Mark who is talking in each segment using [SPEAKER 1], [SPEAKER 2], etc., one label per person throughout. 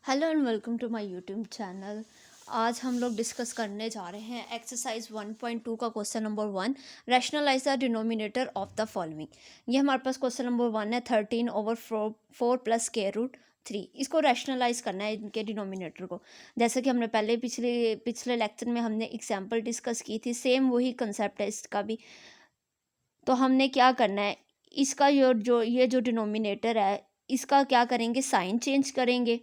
[SPEAKER 1] Hello and welcome to my YouTube channel. आज हम लोग डिस्कस करने जा रहे हैं एक्सरसाइज 1.2 का question number 1, rationalise the denominator of the following. ये हमारे पास क्वेश्चन नंबर 1 है 13/4 प्लस स्क्वायर रूट 3। इसको रैशनलाइज करना है इनके डिनोमिनेटर को। जैसे कि हमने पहले पिछले लेक्चर में हमने एग्जाम्पल डिस्कस की थी, सेम वही कंसेप्ट है इसका भी। तो हमने क्या करना है, इसका ये जो डिनोमिनेटर है इसका क्या करेंगे, साइन चेंज करेंगे।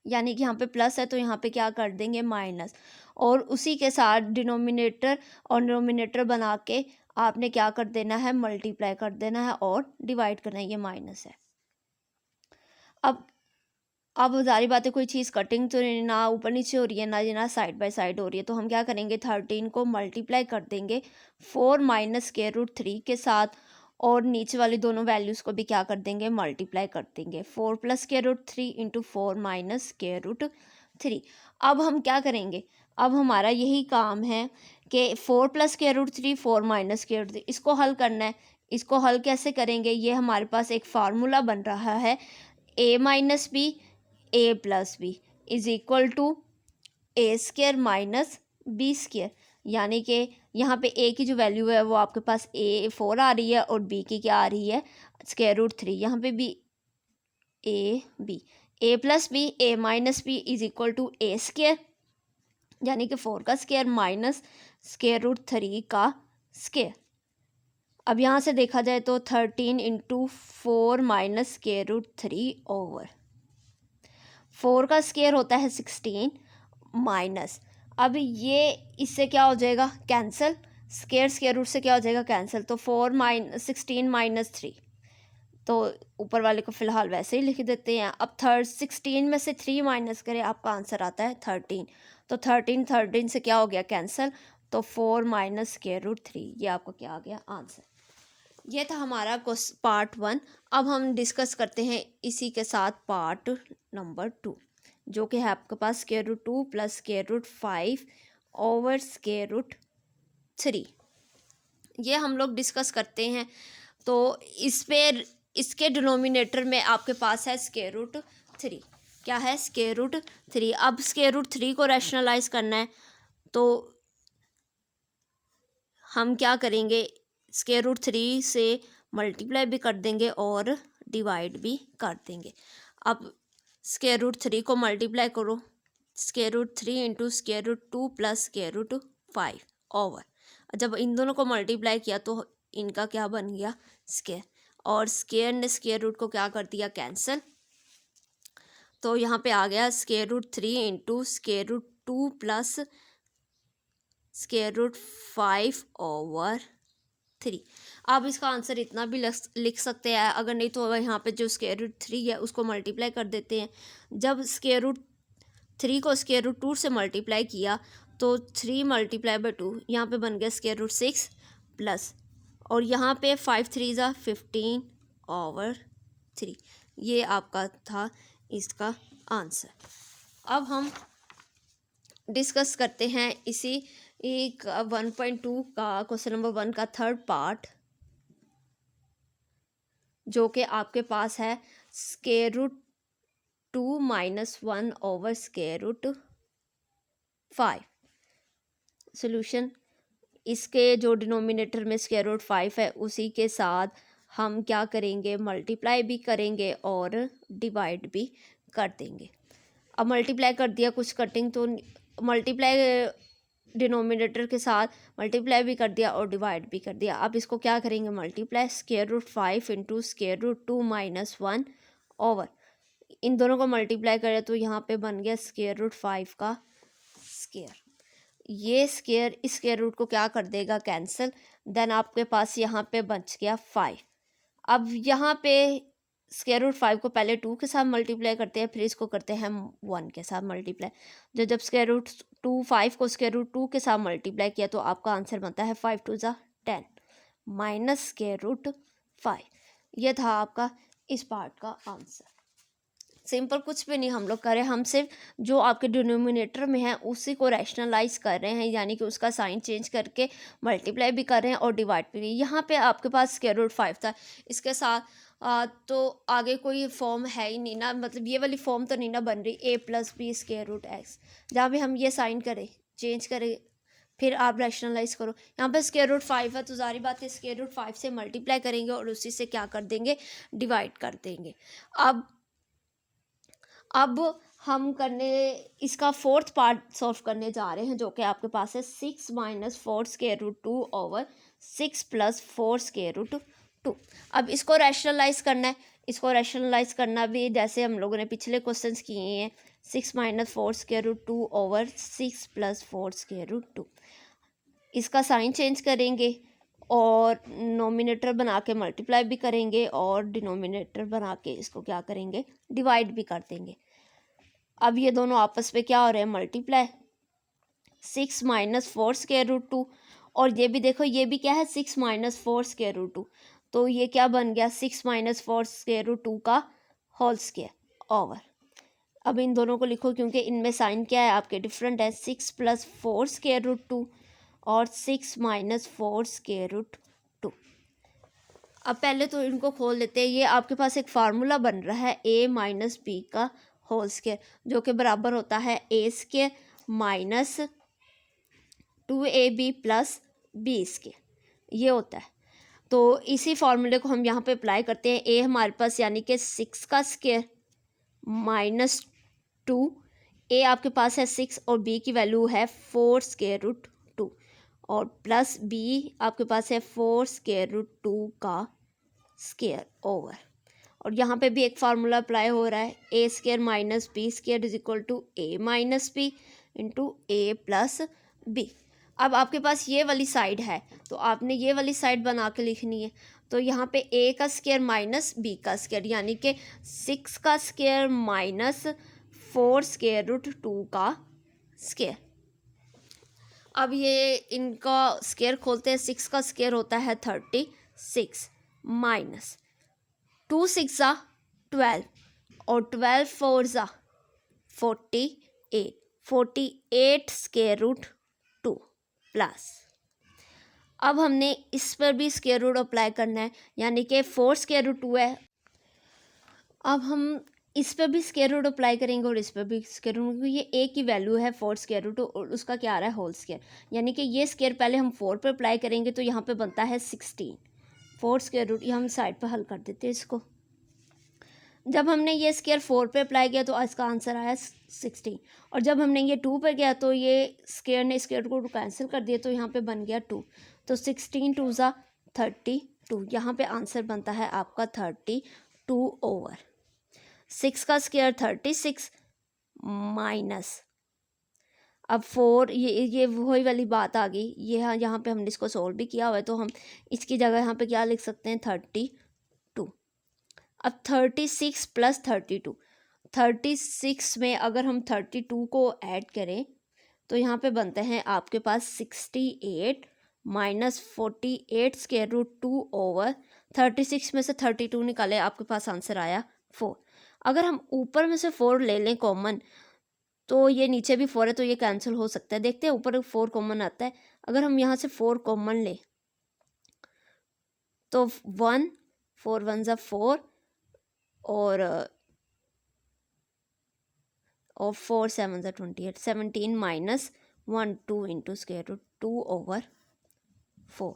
[SPEAKER 1] यानी कि यहाँ पे प्लस है तो यहाँ पे क्या कर देंगे, माइनस। और उसी के साथ डिनोमिनेटर और डिनोमिनेटर बना के आपने क्या कर देना है, मल्टीप्लाई कर देना है और डिवाइड करना है। ये माइनस है। अब सारी बातें, कोई चीज़ कटिंग तो ना ऊपर नीचे हो रही है ना साइड बाय साइड हो रही है। तो हम क्या करेंगे, 13 को मल्टीप्लाई कर देंगे 4 माइनस स्क्वायर रूट 3 के साथ, और नीचे वाली दोनों वैल्यूज़ को भी क्या कर देंगे, मल्टीप्लाई कर देंगे। 4 plus square root 3 into 4 minus square root 3। अब हम क्या करेंगे, अब हमारा यही काम है कि 4 plus square root 3 4 minus square root 3 इसको हल करना है। इसको हल कैसे करेंगे, ये हमारे पास एक फार्मूला बन रहा है, a minus B A plus B is equal to A square minus B square. यानी कि यहाँ पे ए की जो वैल्यू है वो आपके पास ए 4 आ रही है और बी की क्या आ रही है, स्क्वायर रूट 3। यहाँ पे भी A plus B A minus B is equal to A square, यानी कि 4 का स्क्वायर माइनस स्क्वायर रूट 3 का स्क्वायर। अब यहाँ से देखा जाए तो 13 into 4 minus square root 3 over 4 का स्क्वायर होता है 16 माइनस। अब ये इससे क्या हो जाएगा, कैंसिल। स्क्वायर रूट से क्या हो जाएगा, कैंसिल। तो 16 माइनस 3, तो ऊपर वाले को फिलहाल वैसे ही लिख देते हैं। अब 16 में से 3 माइनस करें, आपका आंसर आता है 13। तो 13 से क्या हो गया, कैंसिल। तो 4 माइनस स्क्वायर रूट 3, ये आपका क्या आ गया, आंसर। ये था हमारा पार्ट 1। अब हम डिस्कस करते हैं इसी के साथ पार्ट नंबर 2, जो कि है आपके पास square root 2 plus square root 5 over square root 3। ये हम लोग डिस्कस करते हैं। तो इस पे इसके डिनोमिनेटर में आपके पास है स्क्वायर रूट 3। क्या है, स्क्वायर रूट 3। अब स्क्वायर रूट 3 को रैशनलाइज करना है तो हम क्या करेंगे, स्क्वायर रूट 3 से मल्टीप्लाई भी कर देंगे और डिवाइड भी कर देंगे। अब स्क्वायर रूट 3 को मल्टीप्लाई करो, square root 3 into square root 2 plus square root 5 over, जब इन दोनों को मल्टीप्लाई किया तो इनका क्या बन गया, स्क्वायर। और स्क्वायर ने स्क्वायर रूट को क्या कर दिया, कैंसिल। तो यहाँ पे आ गया square root 3 into square root 2 plus square root 5 over 3। आप इसका आंसर इतना भी लिख सकते हैं, अगर नहीं तो यहाँ पे जो स्क्वायर रूट 3 है उसको मल्टीप्लाई कर देते हैं। जब स्क्वायर रूट 3 को स्क्वायर रूट 2 से मल्टीप्लाई किया तो 3 मल्टीप्लाई बाई 2, यहाँ पे बन गया स्क्वायर रूट 6 प्लस, और यहाँ पे 5 3 ज़ा 15 ओवर 3। ये आपका था इसका आंसर। अब हम डिस्कस करते हैं इसी एक 1.2 का क्वेश्चन नंबर 1 का थर्ड पार्ट, जो कि आपके पास है square root 2 minus 1 over square root 5। Solution, इसके जो डिनोमिनेटर में स्क्वायर रूट 5 है उसी के साथ हम क्या करेंगे, मल्टीप्लाई भी करेंगे और डिवाइड भी कर देंगे। अब मल्टीप्लाई कर दिया, कुछ कटिंग तो मल्टीप्लाई डिनोमिनेटर के साथ मल्टीप्लाई भी कर दिया और डिवाइड भी कर दिया। अब इसको क्या करेंगे, multiply square root 5 into square root 2 minus 1 over, इन दोनों को मल्टीप्लाई करें तो यहाँ पे बन गया स्क्वायर रूट 5 का स्क्वायर। ये स्क्वायर इस स्क्वायर रूट को क्या कर देगा, कैंसिल। देन आपके पास यहाँ पे बच गया 5। अब यहाँ पे स्क्वायर रूट 5 को पहले 2 के साथ मल्टीप्लाई करते हैं, फिर इसको करते हैं 1 के साथ मल्टीप्लाई। जब स्क्वायर रूट 5 को स्क्वायर रूट 2 के साथ मल्टीप्लाई किया तो आपका आंसर बनता है 5 2 ज़ा 10 माइनस स्क्वायर रूट 5। यह था आपका इस पार्ट का आंसर। सिंपल, कुछ भी नहीं हम लोग करें, हम सिर्फ जो आपके डिनोमिनेटर में है उसी को रैशनलाइज कर रहे हैं, यानी कि उसका साइन चेंज करके मल्टीप्लाई भी कर रहे हैं और डिवाइड भी। यहाँ पे आपके पास स्क्वायर रूट 5 था, इसके साथ तो आगे कोई फॉर्म है ही नहीं ना, मतलब ये वाली फॉर्म तो नहीं ना बन रही, A plus B square root X. जहाँ भी हम ये साइन करें, चेंज करें, फिर आप रैशनलाइज करो। यहाँ पे स्क्वायर रूट 5 है तो जारी बात है स्क्वायर रूट 5 से मल्टीप्लाई करेंगे और उसी से क्या कर देंगे, डिवाइड कर देंगे। अब हम करने इसका फोर्थ पार्ट सॉल्व करने जा रहे हैं, जो कि आपके पास है 6 minus 4 square root 2 over 6 plus 4 square root 2। अब इसको रैशनलाइज करना है। इसको रैशनलाइज करना भी जैसे हम लोगों ने पिछले क्वेश्चंस किए हैं, 6 minus 4 square root 2 over 6 plus 4 square root 2। इसका साइन चेंज करेंगे और नोमिनेटर बना के मल्टीप्लाई भी करेंगे और डिनोमिनेटर बना के इसको क्या करेंगे, डिवाइड भी कर देंगे। अब ये दोनों आपस में क्या हो रहे हैं, मल्टीप्लाई। 6 माइनस 4 स्क्वायर रूट 2 और ये भी देखो, ये भी क्या है, 6 माइनस 4 स्क्वायर रूट 2। तो ये क्या बन गया, 6 माइनस 4 स्क्वायर रूट 2 का होल स्क्वायर ओवर। अब इन दोनों को लिखो क्योंकि इनमें साइन क्या है आपके, डिफरेंट है। 6 प्लस 4 स्क्वायर रूट 2 और 6 माइनस 4 स्क्वायर रूट 2। अब पहले तो इनको खोल लेते हैं। ये आपके पास एक फार्मूला बन रहा है a माइनस बी का होल स्क्वायर, जो कि बराबर होता है a square minus 2ab plus B square, ये होता है। तो इसी फार्मूले को हम यहाँ पे अप्लाई करते हैं। a हमारे पास यानी कि 6 का स्क्वायर माइनस 2, a आपके पास है 6 और b की वैल्यू है 4 स्क्वायर रूट 2 और प्लस b आपके पास है 4 स्क्वायर रूट 2 का स्क्वायर ओवर। और यहाँ पे भी एक फार्मूला अप्लाई हो रहा है, A square minus B square is equal to A minus B into A plus B. अब आपके पास ये वाली साइड है तो आपने ये वाली साइड बना के लिखनी है। तो यहाँ पे ए का स्क्वायर माइनस बी का स्क्वायर यानी कि 6 का स्क्वायर माइनस 4 स्क्वायर रूट 2 का स्क्वायर। अब ये इनका स्क्वायर खोलते हैं। 6 का स्क्वायर होता है 36 माइनस 2 6 ज़ा 12 और 12 4 ज़ा 48, 48 स्क्वायर रूट 2 प्लस। अब हमने इस पर भी स्क्वायर रूट अप्लाई करना है, यानी कि 4 स्क्वायर रूट 2 है। अब हम इस पर भी स्क्वायर रूट अप्लाई करेंगे और इस पर भी स्क्वायर रूट, क्योंकि ये ए की वैल्यू है 4 स्क्वायर रूट और उसका क्या आ रहा है, होल स्क्वायर। यानी कि ये स्क्वायर पहले हम 4 पर अप्लाई करेंगे तो यहाँ पे बनता है 16। 4 स्क्वायर रूट, ये हम साइड पर हल कर देते हैं इसको। जब हमने ये स्क्वायर 4 पे अप्लाई किया तो इसका आंसर आया 16 और जब हमने ये 2 पे किया तो ये स्क्वायर ने स्क्वायर को कैंसिल कर दिया तो यहाँ पे बन गया 2। तो 16 2 ज़ा 32, यहाँ पे आंसर बनता है आपका 32 ओवर 6 का स्क्वायर 36 माइनस अब 4, ये वही वाली बात आ गई। ये यहाँ पे हमने इसको सोल्व भी किया हुआ है तो हम इसकी जगह यहाँ पे क्या लिख सकते हैं, 32। अब 36 प्लस 32, 36 में अगर हम 32 को ऐड करें तो यहाँ पे बनते हैं आपके पास 68 माइनस 48 स्क्वायर रूट 2 ओवर 36 में से 32 निकाले, आपके पास आंसर आया 4। अगर हम ऊपर में से 4 ले लें कॉमन तो ये नीचे भी 4 है तो ये कैंसिल हो सकता है। देखते हैं ऊपर 4 कॉमन आता है। अगर हम यहाँ से 4 कॉमन लें तो 1 4 1 ज़ा 4 और 4 7 ज़ा 28, 17 minus 1 2 into square root 2 over 4।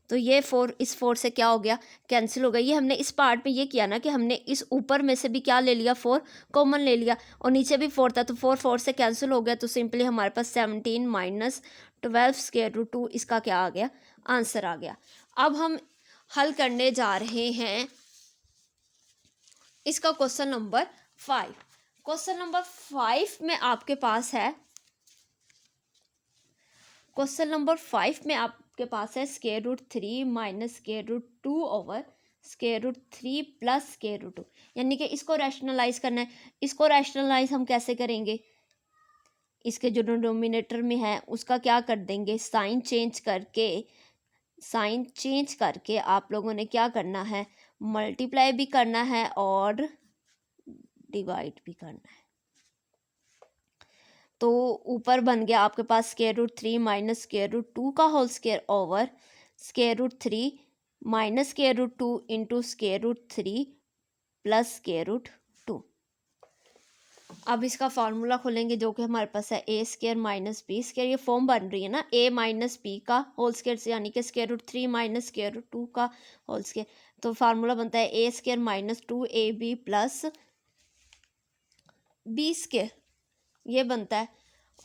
[SPEAKER 1] तो ये 4 इस 4 से क्या हो गया, कैंसिल हो गया। ये हमने इस पार्ट में ये किया ना कि हमने इस ऊपर में से भी क्या ले लिया, 4 कॉमन ले लिया और नीचे भी 4 था तो 4 4 से कैंसिल हो गया। तो सिंपली हमारे पास 17 माइनस 12 स्क्वायर रूट 2 इसका क्या आ गया, आंसर आ गया। अब हम हल करने जा रहे हैं इसका क्वेश्चन नंबर 5। क्वेश्चन नंबर 5 में आपके पास है, क्वेश्चन नंबर 5 में आपके पास है square root 3 minus square root 2 over square root 3 plus square root 2, यानी कि इसको रैशनलाइज करना है। इसको रैशनलाइज हम कैसे करेंगे, इसके जो डिनोमिनेटर में है उसका क्या कर देंगे, साइन चेंज करके आप लोगों ने क्या करना है, मल्टीप्लाई भी करना है और डिवाइड भी करना है। तो ऊपर बन गया आपके पास square root 3 minus square root 2 का whole square over square root 3 minus square root 2 into square root 3 plus square root 2। अब इसका फार्मूला खोलेंगे जो कि हमारे पास है A square minus B square, ये फॉर्म बन रही है ना, ए माइनस बी का होल स्क्वायर यानी कि square root 3 minus square root 2 का होल स्क्वायर। तो फार्मूला बनता है A square minus 2ab plus B square, ये बनता है।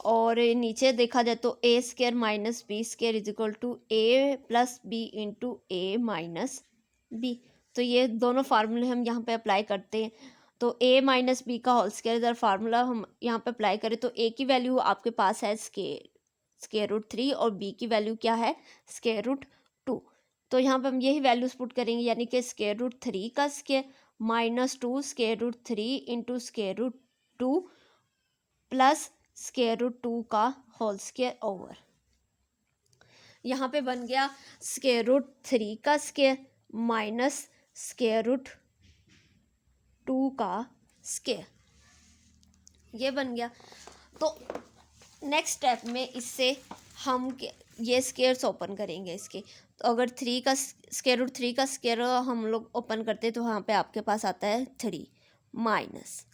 [SPEAKER 1] और नीचे देखा जाए तो A square minus B square is equal to A plus B into A minus B. तो ये दोनों फार्मूले हम यहाँ पे अप्लाई करते हैं। तो ए माइनस बी का होल स्क्वायर इधर फार्मूला हम यहाँ पे अप्लाई करें तो ए की वैल्यू आपके पास है स्क्वायर रूट 3 और बी की वैल्यू क्या है स्क्वायर रूट 2। तो यहाँ पे हम यही वैल्यूज पुट करेंगे यानी कि स्क्वायर रूट 3 का square minus 2 square root 3 into square root 2 plus square root 2 का होल स्क्वायर ओवर। यहाँ पे बन गया स्क्वायर रूट 3 का स्क्वायर माइनस स्क्वायर रूट 2 का स्क्वायर, ये बन गया। तो नेक्स्ट स्टेप में इससे हम ये स्क्वायर्स ओपन करेंगे इसके। तो अगर 3 का स्क्वायर रूट 3 का स्क्वायर हम लोग ओपन करते हैं तो वहाँ पे आपके पास आता है 3 minus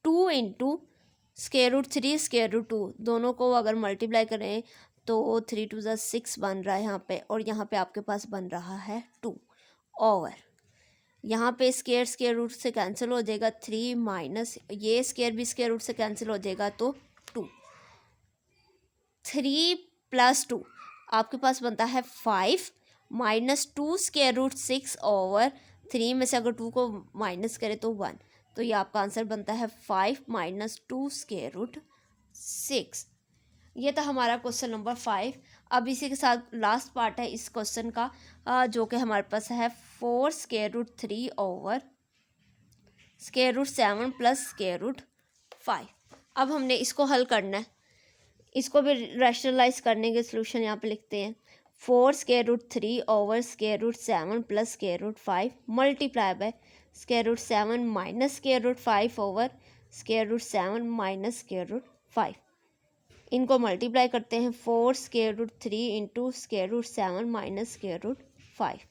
[SPEAKER 1] 2 into square root 3 square root 2, दोनों को अगर मल्टीप्लाई करें तो 3 2 6 बन रहा है यहाँ पे, और यहाँ पे आपके पास बन रहा है 2 ओवर यहाँ पे स्क्वायर रूट से कैंसिल हो जाएगा 3 माइनस ये स्क्वायर भी स्क्वायर रूट से कैंसिल हो जाएगा तो 2, 3 प्लस 2 आपके पास बनता है 5 माइनस 2 स्क्वायर रूट 6 ओवर 3 में से अगर 2 को माइनस करें तो 1, तो ये आपका आंसर बनता है 5 माइनस 2 स्क्वायर रूट 6। ये था हमारा क्वेश्चन नंबर 5। अब इसी के साथ लास्ट पार्ट है इस क्वेश्चन का जो कि हमारे पास है 4 square root 3 over square root 7 plus square root 5। अब हमने इसको हल करना है, इसको भी रैशनलाइज करने के सोल्यूशन यहाँ पे लिखते हैं 4 square root 3 over square root 7 plus square root 5 multiply by square root 7 minus square root 5 over square root 7 minus square root 5। इनको मल्टीप्लाई करते हैं 4 square root 3 into square root 7 minus square root 5।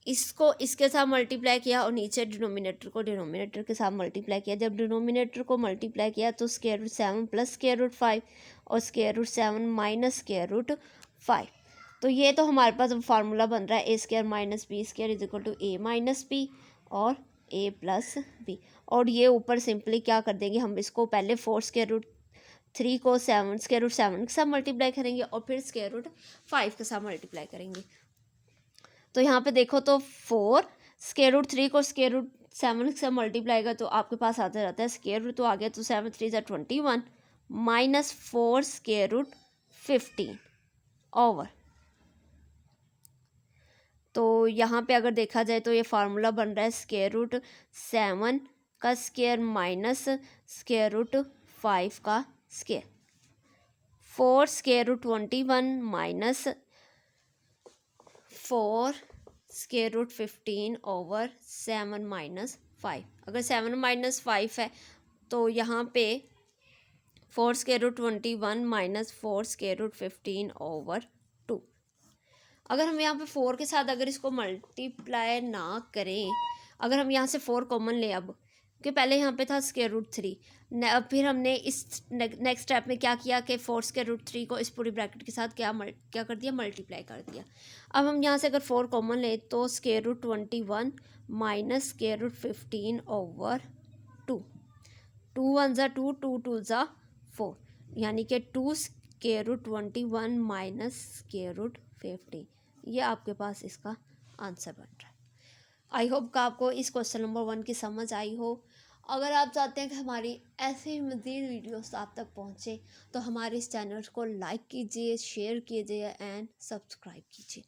[SPEAKER 1] इसको इसके साथ मल्टीप्लाई किया और नीचे denominator को डिनोमिनेटर के साथ मल्टीप्लाई किया। जब डिनोमिनेटर को मल्टीप्लाई किया तो square root 7 plus square root 5 और square root 7 minus square root 5। तो ये तो हमारे पास फार्मूला बन रहा है A square minus B square is equal to A minus B और ए प्लस बी। और ये ऊपर सिंपली क्या कर देंगे हम इसको पहले 4 स्क्वायर रूट 3 को 7 स्क्वायर रूट 7 के साथ मल्टीप्लाई करेंगे और फिर स्क्वायर रूट 5 के साथ मल्टीप्लाई करेंगे। तो यहाँ पे देखो तो 4 स्क्वायर रूट 3 को स्क्वायर रूट 7 के साथ मल्टीप्लाई का तो आपके पास आता रहता है स्क्वायर रूट, तो आ गया तो 7 3 ज़ा 21 माइनस 4 स्क्वायर रूट 15 ओवर। तो यहाँ पे अगर देखा जाए तो ये फार्मूला बन रहा है स्क्वायर रूट 7 का स्क्वायर माइनस स्क्वायर रूट 5 का square, 4 square root 21 minus 4 square root 15 over 7 minus 5। अगर 7 माइनस 5 है तो यहाँ पे 4 square root 21 minus 4 square root 15 over 2। अगर हम यहाँ पे 4 के साथ अगर इसको मल्टीप्लाई ना करें, अगर हम यहाँ से 4 कॉमन ले अब, क्योंकि पहले यहाँ पे था स्क्वायर रूट 3, फिर हमने इस नेक्स्ट स्टेप में क्या किया कि 4 स्क्वायर रूट 3 को इस पूरी ब्रैकेट के साथ क्या कर दिया मल्टीप्लाई कर दिया। अब हम यहाँ से अगर 4 कॉमन ले तो square root 21 minus square root 15 over 2, 2 1 ज़ा 2 2 2 ज़ा 4 यानी कि 2 square root 21 minus square root 15। ये आपके पास इसका आंसर बन रहा है। आई होप का आपको इस क्वेश्चन नंबर 1 की समझ आई हो। अगर आप चाहते हैं कि हमारी ऐसे ही मज़ीद वीडियोस आप तक पहुंचे तो हमारे इस चैनल को लाइक कीजिए, शेयर कीजिए एंड सब्सक्राइब कीजिए।